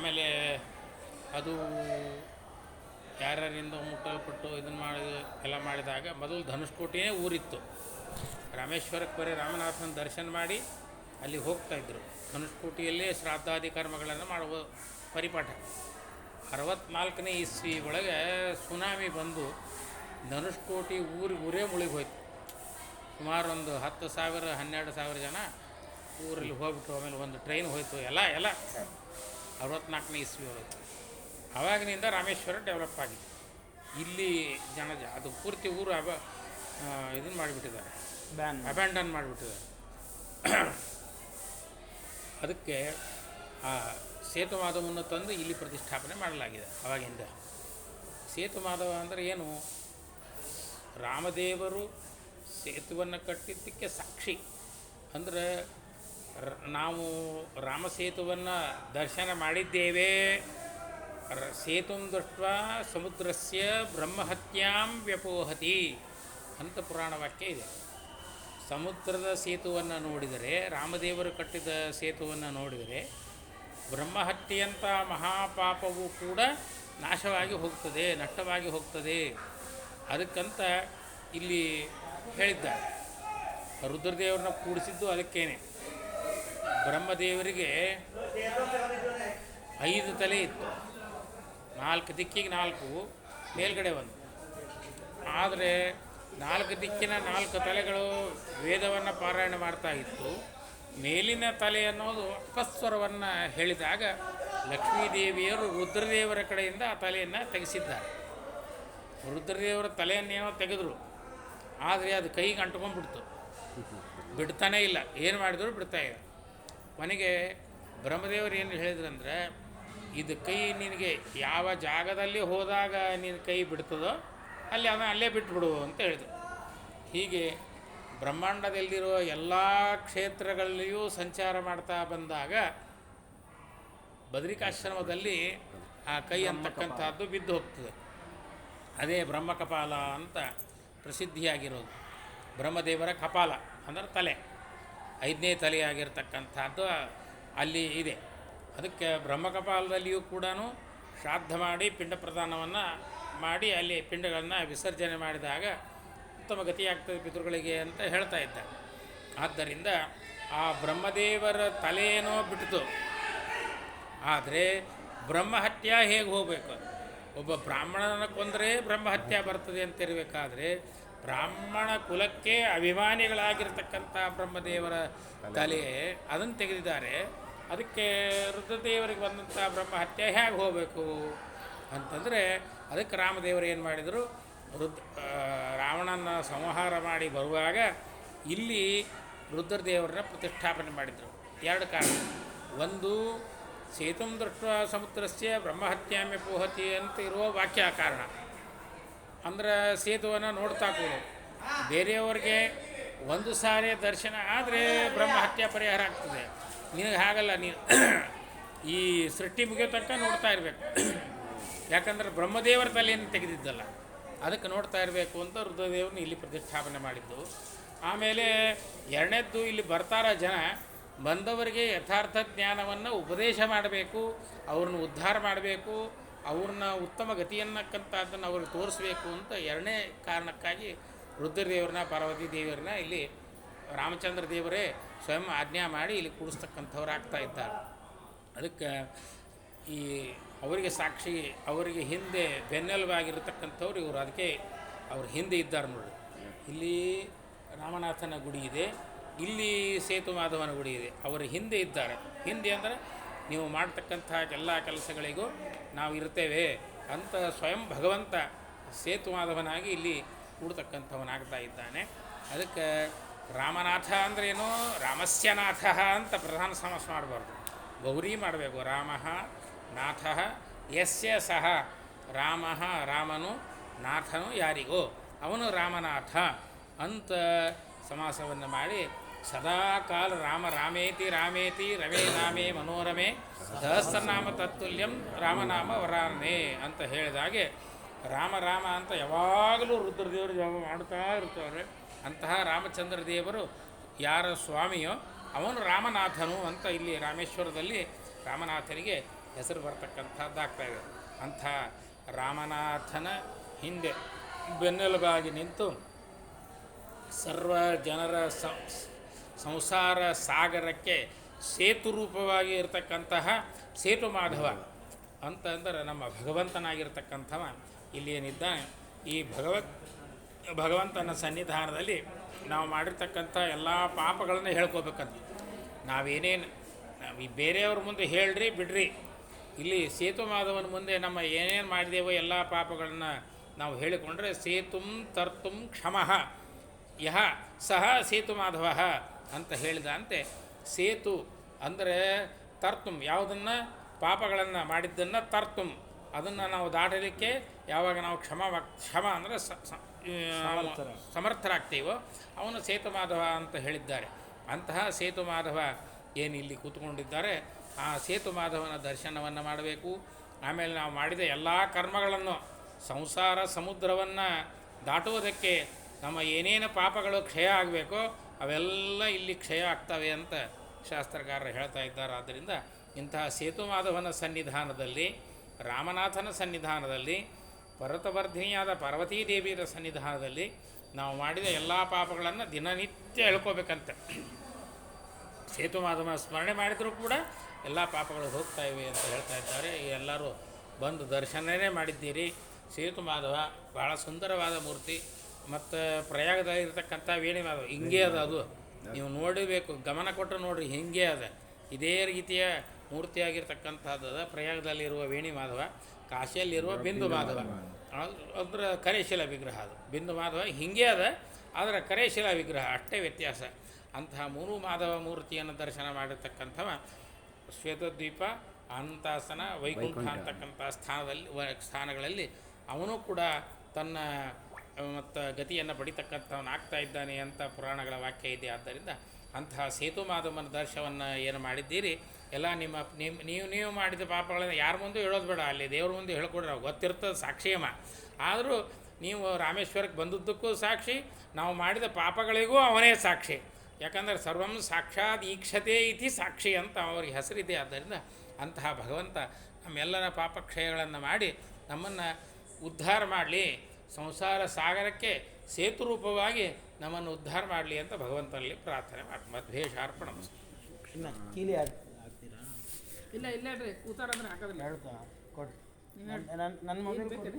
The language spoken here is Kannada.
ಆಮೇಲೆ ಅದು ಯಾರ್ಯಾರಿಂದ ಮುಟ್ಟಲ್ಪಟ್ಟು ಇದನ್ನು ಮಾಡಿ ಎಲ್ಲ ಮಾಡಿದಾಗ ಮೊದಲು ಧನುಷ್ಕೋಟಿಯೇ ಊರಿತ್ತು. ರಾಮೇಶ್ವರಕ್ಕೆ ಬರೀ ರಾಮನಾಥನ ದರ್ಶನ ಮಾಡಿ ಅಲ್ಲಿ ಹೋಗ್ತಾಯಿದ್ರು. ಧನುಷ್ಕೋಟಿಯಲ್ಲೇ ಶ್ರಾದ್ದಾದಿ ಕರ್ಮಗಳನ್ನು ಮಾಡುವ ಪರಿಪಾಠ. 64ನೇ ಇಸ್ವಿ ಒಳಗೆ ಸುನಾಮಿ ಬಂದು ಧನುಷ್ಕೋಟಿ ಊರೇ ಮುಳುಗಿ ಹೋಯ್ತು. ಸುಮಾರು ಒಂದು 10,000 12,000 ಜನ ಊರಲ್ಲಿ ಹೋಗ್ಬಿಟ್ಟು ಆಮೇಲೆ ಒಂದು ಟ್ರೈನ್ ಹೋಯ್ತು. ಎಲ್ಲ 64ನೇ ಇಸ್ವಿ ಒಳಗೆ. ಆವಾಗಿನಿಂದ ರಾಮೇಶ್ವರ ಡೆವಲಪ್ ಆಗಿದೆ. ಇಲ್ಲಿ ಜನ ಅದು ಪೂರ್ತಿ ಊರು ಇದನ್ನು ಮಾಡಿಬಿಟ್ಟಿದ್ದಾರೆ, ಅಬ್ಯಾಂಡನ್ ಮಾಡಿಬಿಟ್ಟಿದ್ದಾರೆ. ಅದಕ್ಕೆ ಆ ಸೇತು ಮಾಧವವನ್ನು ತಂದು ಇಲ್ಲಿ ಪ್ರತಿಷ್ಠಾಪನೆ ಮಾಡಲಾಗಿದೆ. ಆವಾಗಿಂದ ಸೇತು ಮಾಧವ ಅಂದರೆ ಏನು? ರಾಮದೇವರು ಸೇತುವನ್ನು ಕಟ್ಟಿದ್ದಕ್ಕೆ ಸಾಕ್ಷಿ. ಅಂದರೆ ನಾವು ರಾಮಸೇತುವನ್ನು ದರ್ಶನ ಮಾಡಿದ್ದೇವೆ. ಸೇತುಂ ದೃಷ್ಟ್ವಾ ಸಮುದ್ರಸ್ಯ ಬ್ರಹ್ಮಹತ್ಯಾಂ ವ್ಯಪೋಹತಿ ಅಂತ ಪುರಾಣ ವಾಕ್ಯ ಇದೆ. ಸಮುದ್ರದ ಸೇತುವನ್ನು ನೋಡಿದರೆ, ರಾಮದೇವರು ಕಟ್ಟಿದ ಸೇತುವನ್ನು ನೋಡಿದರೆ ಬ್ರಹ್ಮಹತ್ಯೆಯಂಥ ಮಹಾಪಾಪವು ಕೂಡ ನಾಶವಾಗಿ ಹೋಗ್ತದೆ, ನಷ್ಟವಾಗಿ ಹೋಗ್ತದೆ. ಅದಕ್ಕಂತ ಇಲ್ಲಿ ಹೇಳಿದ್ದಾರೆ. ರುದ್ರದೇವರನ್ನ ಕೂಡಿಸಿದ್ದು ಅದಕ್ಕೇನೆ. ಬ್ರಹ್ಮದೇವರಿಗೆ 5 ತಲೆ ಇತ್ತು, 4 ದಿಕ್ಕಿಗೆ 4, ಮೇಲ್ಗಡೆ 1. ಆದರೆ 4 ದಿಕ್ಕಿನ 4 ತಲೆಗಳು ವೇದವನ್ನು ಪಾರಾಯಣ ಮಾಡ್ತಾ ಇತ್ತು. ಮೇಲಿನ ತಲೆ ಅನ್ನೋದು ಅಪಸ್ವರವನ್ನು ಹೇಳಿದಾಗ ಲಕ್ಷ್ಮೀದೇವಿಯರು ರುದ್ರದೇವರ ಕಡೆಯಿಂದ ಆ ತಲೆಯನ್ನು ತೆಗೆಸಿದ್ದಾರೆ. ರುದ್ರದೇವರ ತಲೆಯನ್ನೇನೋ ತೆಗೆದರು, ಆದರೆ ಅದು ಕೈಗೆ ಅಂಟ್ಕೊಂಡ್ಬಿಡ್ತು, ಬಿಡ್ತಾನೇ ಇಲ್ಲ. ಏನು ಮಾಡಿದ್ರು ಬಿಡ್ತಾ ಇಲ್ಲ. ಕೊನೆಗೆ ಬ್ರಹ್ಮದೇವರು ಏನು ಹೇಳಿದ್ರಂದರೆ, ಇದು ಕೈ ನಿನಗೆ ಯಾವ ಜಾಗದಲ್ಲಿ ಹೋದಾಗ ನಿನ್ನ ಕೈ ಬಿಡ್ತದೋ ಅಲ್ಲಿ ಅಲ್ಲೇ ಬಿಟ್ಟುಬಿಡು ಅಂತ ಹೇಳಿದರು. ಹೀಗೆ ಬ್ರಹ್ಮಾಂಡದಲ್ಲಿರುವ ಎಲ್ಲ ಕ್ಷೇತ್ರಗಳಲ್ಲಿಯೂ ಸಂಚಾರ ಮಾಡ್ತಾ ಬಂದಾಗ ಬದರಿಕಾಶ್ರಮದಲ್ಲಿ ಆ ಕೈ ಅಂತಕ್ಕಂಥದ್ದು ಬಿದ್ದು ಹೋಗ್ತದೆ. ಅದೇ ಬ್ರಹ್ಮಕಪಾಲ ಅಂತ ಪ್ರಸಿದ್ಧಿಯಾಗಿರೋದು. ಬ್ರಹ್ಮದೇವರ ಕಪಾಲ ಅಂದರೆ ತಲೆ, 5ನೇ ತಲೆಯಾಗಿರ್ತಕ್ಕಂಥದ್ದು ಅಲ್ಲಿ ಇದೆ. ಅದಕ್ಕೆ ಬ್ರಹ್ಮಕಪಾಲದಲ್ಲಿಯೂ ಕೂಡ ಶ್ರಾದ್ದ ಮಾಡಿ ಪಿಂಡ ಪ್ರದಾನವನ್ನು ಮಾಡಿ ಅಲ್ಲಿ ಪಿಂಡಗಳನ್ನು ವಿಸರ್ಜನೆ ಮಾಡಿದಾಗ ಉತ್ತಮ ಗತಿಯಾಗ್ತದೆ ಪಿತೃಗಳಿಗೆ ಅಂತ ಹೇಳ್ತಾ ಇದ್ದಾರೆ. ಆದ್ದರಿಂದ ಆ ಬ್ರಹ್ಮದೇವರ ತಲೆಯೇನೋ ಬಿಟ್ಟಿತು, ಆದರೆ ಬ್ರಹ್ಮಹತ್ಯ ಹೇಗೆ ಹೋಗಬೇಕು? ಒಬ್ಬ ಬ್ರಾಹ್ಮಣನ ಕೊಂದರೆ ಬ್ರಹ್ಮಹತ್ಯ ಬರ್ತದೆ ಅಂತಿರಬೇಕಾದ್ರೆ ಬ್ರಾಹ್ಮಣ ಕುಲಕ್ಕೆ ಅಭಿಮಾನಿಗಳಾಗಿರ್ತಕ್ಕಂಥ ಬ್ರಹ್ಮದೇವರ ತಲೆ ಅದನ್ನು ತೆಗೆದಿದ್ದಾರೆ. ಅದಕ್ಕೆ ರುದ್ರದೇವರಿಗೆ ಬಂದಂಥ ಬ್ರಹ್ಮಹತ್ಯೆ ಹೇಗೆ ಹೋಗಬೇಕು ಅಂತಂದರೆ, ಅದಕ್ಕೆ ರಾಮದೇವರು ಏನು ಮಾಡಿದರು, ರಾವಣನ ಸಂಹಾರ ಮಾಡಿ ಬರುವಾಗ ಇಲ್ಲಿ ರುದ್ರದೇವರನ್ನ ಪ್ರತಿಷ್ಠಾಪನೆ ಮಾಡಿದರು. 2 ಕಾರಣ. ಒಂದು, ಸೇತುಂ ದೃಷ್ಟ್ವಾ ಸಮುದ್ರಸ್ಯ ಬ್ರಹ್ಮಹತ್ಯಾಮ್ಯ ಪೋಹತಿ ಅಂತ ಇರುವ ವಾಕ್ಯ ಕಾರಣ. ಅಂದ್ರೆ ಸೇತುವನ್ನು ನೋಡ್ತಾ ಕೂಡು. ಬೇರೆಯವ್ರಿಗೆ ಒಂದು ಸಾರಿ ದರ್ಶನ ಆದರೆ ಬ್ರಹ್ಮಹತ್ಯೆ ಪರಿಹಾರ ಆಗ್ತದೆ. ನಿನಗೆ ಹಾಗಲ್ಲ, ನೀನು ಈ ಸೃಷ್ಟಿ ಮುಗಿಯೋ ತನಕ ನೋಡ್ತಾ ಇರಬೇಕು. ಯಾಕಂದ್ರೆ ಬ್ರಹ್ಮದೇವರ ತಲೆಯನ್ನು ತೆಗೆದಿದ್ದಲ್ಲ, ಅದಕ್ಕೆ ನೋಡ್ತಾ ಇರಬೇಕು ಅಂತ ರುದ್ರದೇವರನ್ನ ಇಲ್ಲಿ ಪ್ರತಿಷ್ಠಾಪನೆ ಮಾಡಿದ್ದು. ಆಮೇಲೆ 2ನೇದ್ದು, ಇಲ್ಲಿ ಬರ್ತಾರ ಜನ, ಬಂದವರಿಗೆ ಯಥಾರ್ಥ ಜ್ಞಾನವನ್ನು ಉಪದೇಶ ಮಾಡಬೇಕು, ಅವ್ರನ್ನ ಉದ್ಧಾರ ಮಾಡಬೇಕು, ಅವ್ರನ್ನ ಉತ್ತಮ ಗತಿಯನ್ನಕ್ಕಂಥದ್ದನ್ನು ಅವ್ರಿಗೆ ತೋರಿಸ್ಬೇಕು ಅಂತ 2ನೇ ಕಾರಣಕ್ಕಾಗಿ ರುದ್ರದೇವರನ್ನ ಪಾರ್ವತಿ ದೇವರನ್ನ ಇಲ್ಲಿ ರಾಮಚಂದ್ರ ದೇವರೇ ಸ್ವಯಂ ಆಜ್ಞಾ ಮಾಡಿ ಇಲ್ಲಿ ಕೂಡಿಸ್ತಕ್ಕಂಥವ್ರು ಆಗ್ತಾ ಇದ್ದಾರೆ. ಅದಕ್ಕೆ ಈ ಅವರಿಗೆ ಸಾಕ್ಷಿ, ಅವರಿಗೆ ಹಿಂದೆ ಬೆನ್ನೆಲುಬಾಗಿರತಕ್ಕಂಥವ್ರು ಇವರು. ಅದಕ್ಕೆ ಅವ್ರ ಹಿಂದೆ ಇದ್ದಾರೆ ನೋಡಿ. ಇಲ್ಲಿ ರಾಮನಾಥನ ಗುಡಿ ಇದೆ, ಇಲ್ಲಿ ಸೇತು ಮಾಧವನ ಗುಡಿ ಇದೆ. ಅವರ ಹಿಂದೆ ಇದ್ದಾರೆ. ಹಿಂದೆ ಅಂದರೆ ನೀವು ಮಾಡ್ತಕ್ಕಂಥ ಎಲ್ಲ ಕೆಲಸಗಳಿಗೂ ನಾವು ಇರ್ತೇವೆ ಅಂತ ಸ್ವಯಂ ಭಗವಂತ ಸೇತು ಮಾಧವನಾಗಿ ಇಲ್ಲಿ ಕೂಡ್ತಕ್ಕಂಥವನಾಗ್ತಾ ಇದ್ದಾನೆ. ಅದಕ್ಕೆ ರಾಮನಾಥ ಅಂದ್ರೇನು, ರಾಮಸ್ಯ ನಾಥ ಅಂತ ಪ್ರಧಾನ ಸಮಾಸ ಮಾಡಬಾರ್ದು, ಗೌರಿ ಮಾಡಬೇಕು. ರಾಮ ನಾಥ ಯಸ್ಯ ಸಹ ರಾಮ, ರಾಮನು, ನಾಥನು ಯಾರಿಗೋ ಅವನು ರಾಮನಾಥ ಅಂತ ಸಮಾಸವನ್ನು ಮಾಡಿ ಸದಾಕಾಲ ರಾಮ ರಾಮೇತಿ ರಾಮೇತಿ ರಮೇ ನಾಮೇ ಮನೋರಮೆ ಸಹಸ್ರನಾಮ ತತ್ತುಲ್ಯಂ ರಾಮನಾಮ ವರಾನೇ ಅಂತ ಹೇಳಿದಾಗೆ ರಾಮ ರಾಮ ಅಂತ ಯಾವಾಗಲೂ ರುದ್ರದೇವರು ಜಪ ಮಾಡ್ತಾ ಇರ್ತಾರೆ. ಅಂತಹ ರಾಮಚಂದ್ರ ದೇವರು ಯಾರ ಸ್ವಾಮಿಯೋ ಅವನು ರಾಮನಾಥನು ಅಂತ ಇಲ್ಲಿ ರಾಮೇಶ್ವರದಲ್ಲಿ ರಾಮನಾಥನಿಗೆ ಹೆಸರು ಬರ್ತಕ್ಕಂಥದ್ದಾಗ್ತಾಯಿದೆ. ಅಂಥ ರಾಮನಾಥನ ಹಿಂದೆ ಬೆನ್ನೆಲುಬಾಗಿ ನಿಂತು ಸರ್ವ ಜನರ ಸಂಸಾರ ಸಾಗರಕ್ಕೆ ಸೇತು ರೂಪವಾಗಿ ಇರತಕ್ಕಂತಹ ಸೇತು ಮಾಧವ ಅಂತಂದರೆ ನಮ್ಮ ಭಗವಂತನಾಗಿರ್ತಕ್ಕಂಥವ ಇಲ್ಲಿ ಏನಿದ್ದಾನೆ. ಈ ಭಗವಂತನ ಸನ್ನಿಧಾನದಲ್ಲಿ ನಾವು ಮಾಡಿರ್ತಕ್ಕಂಥ ಎಲ್ಲ ಪಾಪಗಳನ್ನು ಹೇಳ್ಕೋಬೇಕಂತ. ನಾವೇನೇನು ಈ ಬೇರೆಯವ್ರ ಮುಂದೆ ಹೇಳ್ರಿ ಬಿಡ್ರಿ, ಇಲ್ಲಿ ಸೇತು ಮಾಧವನ ಮುಂದೆ ನಮ್ಮ ಏನೇನು ಮಾಡಿದೆವೋ ಎಲ್ಲ ಪಾಪಗಳನ್ನು ನಾವು ಹೇಳಿಕೊಂಡ್ರೆ ಸೇತುಂ ತರ್ತುಂ ಕ್ಷಮಃ ಯಹ ಸಹ ಸೇತು ಮಾಧವ ಅಂತ ಹೇಳಿದಂತೆ, ಸೇತು ಅಂದರೆ ತರ್ತುಂ, ಯಾವುದನ್ನು ಪಾಪಗಳನ್ನು ಮಾಡಿದ್ದನ್ನು ತರ್ತುಂ, ಅದನ್ನು ನಾವು ದಾಟಲಿಕ್ಕೆ ಯಾವಾಗ ನಾವು ಕ್ಷಮ ಅಂದರೆ ಸಮರ್ಥರಾಗ್ತೀವೋ ಅವನು ಸೇತು ಮಾಧವ ಅಂತ ಹೇಳಿದ್ದಾರೆ. ಅಂತಹ ಸೇತು ಮಾಧವ ಏನು ಇಲ್ಲಿ ಕೂತ್ಕೊಂಡಿದ್ದಾರೆ, ಆ ಸೇತು ಮಾಧವನ ದರ್ಶನವನ್ನು ಮಾಡಬೇಕು. ಆಮೇಲೆ ನಾವು ಮಾಡಿದ ಎಲ್ಲ ಕರ್ಮಗಳನ್ನು ಸಂಸಾರ ಸಮುದ್ರವನ್ನು ದಾಟುವುದಕ್ಕೆ ನಮ್ಮ ಏನೇನು ಪಾಪಗಳು ಕ್ಷಯ ಆಗಬೇಕೋ ಅವೆಲ್ಲ ಇಲ್ಲಿ ಕ್ಷಯ ಆಗ್ತವೆ ಅಂತ ಶಾಸ್ತ್ರಕಾರರು ಹೇಳ್ತಾ ಇದ್ದಾರೆ. ಆದ್ದರಿಂದ ಇಂತಹ ಸೇತು ಮಾಧವನ ಸನ್ನಿಧಾನದಲ್ಲಿ, ರಾಮನಾಥನ ಸನ್ನಿಧಾನದಲ್ಲಿ, ಪರ್ವತವರ್ಧಿನಿಯಾದ ಪಾರ್ವತೀ ದೇವಿಯರ ಸನ್ನಿಧಾನದಲ್ಲಿ ನಾವು ಮಾಡಿದ ಎಲ್ಲ ಪಾಪಗಳನ್ನು ದಿನನಿತ್ಯ ಹೇಳ್ಕೋಬೇಕಂತೆ. ಸೇತು ಮಾಧವನ ಸ್ಮರಣೆ ಮಾಡಿದರೂ ಕೂಡ ಎಲ್ಲ ಪಾಪಗಳು ಹೋಗ್ತಾ ಇವೆ ಅಂತ ಹೇಳ್ತಾ ಇದ್ದಾರೆ. ಎಲ್ಲರೂ ಬಂದು ದರ್ಶನವೇ ಮಾಡಿದ್ದೀರಿ. ಸೇತು ಮಾಧವ ಭಾಳ ಸುಂದರವಾದ ಮೂರ್ತಿ. ಮತ್ತು ಪ್ರಯಾಗದಲ್ಲಿರ್ತಕ್ಕಂಥ ವೇಣಿ ಮಾಧವ ಹಿಂಗೆ ಅದ, ಅದು ನೀವು ನೋಡಬೇಕು, ಗಮನ ಕೊಟ್ಟು ನೋಡಿರಿ, ಹಿಂಗೆ ಅದ. ಇದೇ ರೀತಿಯ ಮೂರ್ತಿಯಾಗಿರ್ತಕ್ಕಂಥದ್ದು ಪ್ರಯಾಗದಲ್ಲಿರುವ ವೇಣಿ ಮಾಧವ, ಕಾಶಿಯಲ್ಲಿರುವ ಬಿಂದು ಮಾಧವ ಅದರ ಕರೇಶಿಲ ವಿಗ್ರಹ. ಅದು ಬಿಂದು ಮಾಧವ ಹಿಂಗೆ ಅದ, ಆದರೆ ಕರೇಶಿಲ ವಿಗ್ರಹ ಅಷ್ಟೇ ವ್ಯತ್ಯಾಸ. ಅಂತಹ ಮೂರು ಮಾಧವ ಮೂರ್ತಿಯನ್ನು ದರ್ಶನ ಮಾಡಿರ್ತಕ್ಕಂಥವ ಶ್ವೇತದ್ವೀಪ, ಅನಂತಾಸನ, ವೈಕುಂಠ ಅಂತಕ್ಕಂಥ ಸ್ಥಾನಗಳಲ್ಲಿ ಅವನು ಕೂಡ ತನ್ನ ಮತ್ತು ಗತಿಯನ್ನು ಪಡಿತಕ್ಕಂಥವನಾಗ್ತಾ ಇದ್ದಾನೆ ಅಂತ ಪುರಾಣಗಳ ವಾಕ್ಯ ಇದೆ. ಆದ್ದರಿಂದ ಅಂತಹ ಸೇತು ಮಾಧವನ ದರ್ಶನವನ್ನು ಏನು ಮಾಡಿದ್ದೀರಿ, ಎಲ್ಲ ನೀವು ಮಾಡಿದ ಪಾಪಗಳನ್ನು ಯಾರ ಮುಂದೆ ಹೇಳೋದು ಬೇಡ, ಅಲ್ಲಿ ದೇವ್ರ ಮುಂದೆ ಹೇಳ್ಕೊಡ್ರಿ, ನಾವು ಗೊತ್ತಿರ್ತದೆ ಸಾಕ್ಷಿಯಮ. ಆದರೂ ನೀವು ರಾಮೇಶ್ವರಕ್ಕೆ ಬಂದದ್ದಕ್ಕೂ ಸಾಕ್ಷಿ, ನಾವು ಮಾಡಿದ ಪಾಪಗಳಿಗೂ ಅವನೇ ಸಾಕ್ಷಿ. ಯಾಕಂದರೆ ಸರ್ವಂ ಸಾಕ್ಷಾತ್ ಈಕ್ಷತೆ ಇತಿ ಸಾಕ್ಷಿ ಅಂತ ಅವ್ರಿಗೆ ಹೆಸರಿದೆ. ಆದ್ದರಿಂದ ಅಂತಹ ಭಗವಂತ ನಮ್ಮೆಲ್ಲರ ಪಾಪಕ್ಷಯಗಳನ್ನು ಮಾಡಿ ನಮ್ಮನ್ನು ಉದ್ಧಾರ ಮಾಡಲಿ, ಸಂಸಾರ ಸಾಗರಕ್ಕೆ ಸೇತು ರೂಪವಾಗಿ ನಮ್ಮನ್ನು ಉದ್ಧಾರ ಮಾಡಲಿ ಅಂತ ಭಗವಂತನಲ್ಲಿ ಪ್ರಾರ್ಥನೆ ಮಾಡಿ ಮಧ್ವೇಶಾರ್ಪಣ. ಕೀಲಿ ಆಗ್ತೀರಾ? ಇಲ್ಲ ಇಲ್ಲ ರೀ, ಕೂತಾರಂದ್ರೆ ಹಾಕೋದಿಲ್ಲ. ಹೇಳ್ತಾ ಕೊಟ್ಟು ನನ್ನ ಮಗನಿಗೆ